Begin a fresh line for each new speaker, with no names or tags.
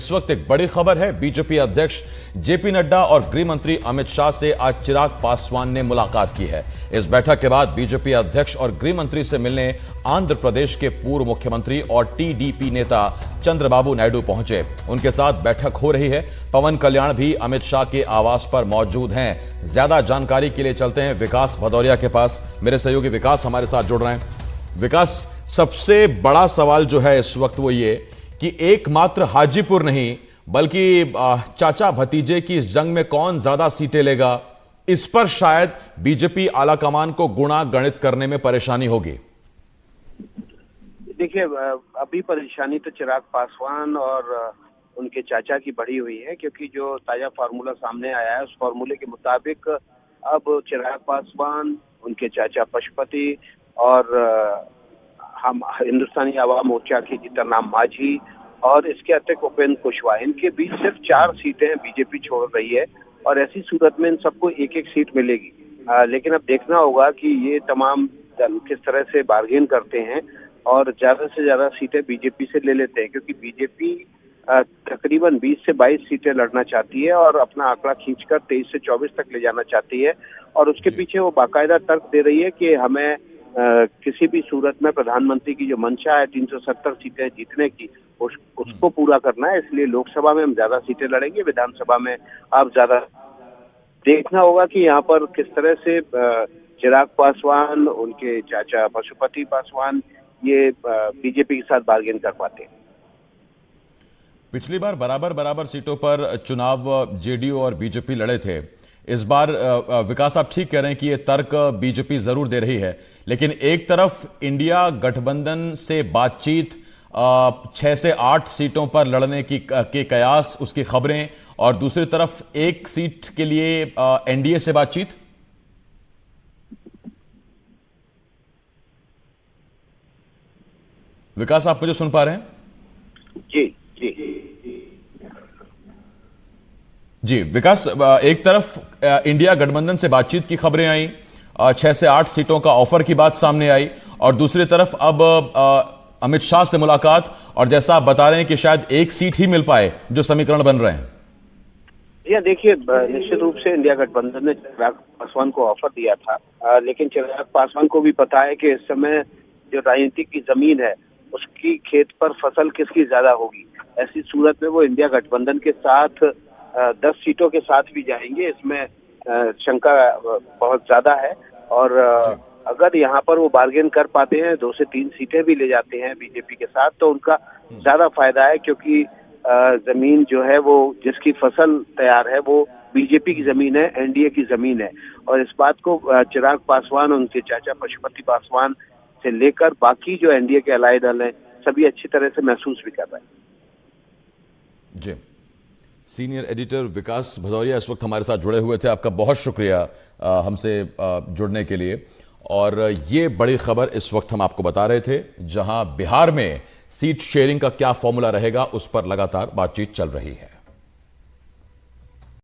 इस वक्त एक बड़ी खबर है। बीजेपी अध्यक्ष जेपी नड्डा और गृह मंत्री अमित शाह से आज चिराग पासवान ने मुलाकात की है। इस बैठक के बाद बीजेपी अध्यक्ष और गृह मंत्री से मिलने आंध्र प्रदेश के पूर्व मुख्यमंत्री और टीडीपी नेता चंद्रबाबू नायडू पहुंचे। उनके साथ बैठक हो रही है। पवन कल्याण भी अमित शाह के आवास पर मौजूद हैं। ज्यादा जानकारी के लिए चलते हैं विकास भदौरिया के पास। मेरे सहयोगी विकास हमारे साथ जुड़ रहे हैं। विकास, सबसे बड़ा सवाल जो है इस वक्त वो ये कि एकमात्र हाजीपुर नहीं बल्कि चाचा भतीजे की इस जंग में कौन ज्यादा सीटें लेगा, इस पर शायद बीजेपी आलाकमान को गुणा गणित करने में परेशानी होगी।
देखिए, अभी परेशानी तो चिराग पासवान और उनके चाचा की बढ़ी हुई है, क्योंकि जो ताजा फार्मूला सामने आया है उस फार्मूले के मुताबिक अब चिराग पासवान, उनके चाचा पशुपति और हम हिंदुस्तानी आवाम मोर्चा के जीतनराम मांझी और इसके अतिरिक्त उपेंद्र कुशवाहा, इनके बीच सिर्फ 4 सीटें बीजेपी छोड़ रही है और ऐसी सूरत में इन सबको एक एक सीट मिलेगी। लेकिन अब देखना होगा कि ये तमाम दल किस तरह से बार्गेन करते हैं और ज्यादा से ज्यादा सीटें बीजेपी से ले लेते हैं, क्योंकि बीजेपी तकरीबन 20 से 22 सीटें लड़ना चाहती है और अपना आंकड़ा खींचकर 23 से 24 तक ले जाना चाहती है। और उसके पीछे वो बाकायदा तर्क दे रही है कि हमें किसी भी सूरत में प्रधानमंत्री की जो मंशा है 370 सीटें जीतने की, उसको पूरा करना है। इसलिए लोकसभा में हम ज्यादा सीटें लड़ेंगे, विधानसभा में आप ज्यादा। देखना होगा कि यहाँ पर किस तरह से चिराग पासवान, उनके चाचा पशुपति पासवान ये बीजेपी के साथ बार्गेन कर पाते हैं।
पिछली बार बराबर सीटों पर चुनाव जेडीयू और बीजेपी लड़े थे। इस बार विकास आप ठीक कह रहे हैं कि ये तर्क बीजेपी जरूर दे रही है, लेकिन एक तरफ इंडिया गठबंधन से बातचीत 6 से 8 सीटों पर लड़ने के कयास, उसकी खबरें, और दूसरी तरफ एक सीट के लिए एनडीए से बातचीत। विकास, आप मुझे सुन पा रहे हैं? जी विकास, एक तरफ इंडिया गठबंधन से बातचीत की खबरें आई, 6 से 8 सीटों का ऑफर की बात सामने आई, और दूसरी तरफ अब अमित शाह से मुलाकात, और जैसा आप बता रहे हैं कि शायद एक सीट ही मिल पाए जो समीकरण बन रहे हैं।
ये देखिए, निश्चित रूप से इंडिया गठबंधन ने चिराग पासवान को ऑफर दिया था, लेकिन चिराग पासवान को भी पता है कि इस समय जो राजनीति की जमीन है उसकी खेत पर फसल किसकी ज्यादा होगी। ऐसी सूरत में वो इंडिया गठबंधन के साथ 10 सीटों के साथ भी जाएंगे, इसमें शंका बहुत ज्यादा है। और अगर यहाँ पर वो बार्गेन कर पाते हैं, 2 से 3 सीटें भी ले जाते हैं बीजेपी के साथ, तो उनका ज्यादा फायदा है, क्योंकि जमीन जो है वो जिसकी फसल तैयार है वो बीजेपी की जमीन है, एनडीए की जमीन है। और इस बात को चिराग पासवान, उनके चाचा पशुपति पासवान से लेकर बाकी जो एनडीए के अलाई दल हैं सभी अच्छी तरह से महसूस भी कर रहे हैं।
जी, सीनियर एडिटर विकास भदौरिया इस वक्त हमारे साथ जुड़े हुए थे। आपका बहुत शुक्रिया हमसे जुड़ने के लिए। और ये बड़ी खबर इस वक्त हम आपको बता रहे थे, जहां बिहार में सीट शेयरिंग का क्या फॉर्मूला रहेगा उस पर लगातार बातचीत चल रही है।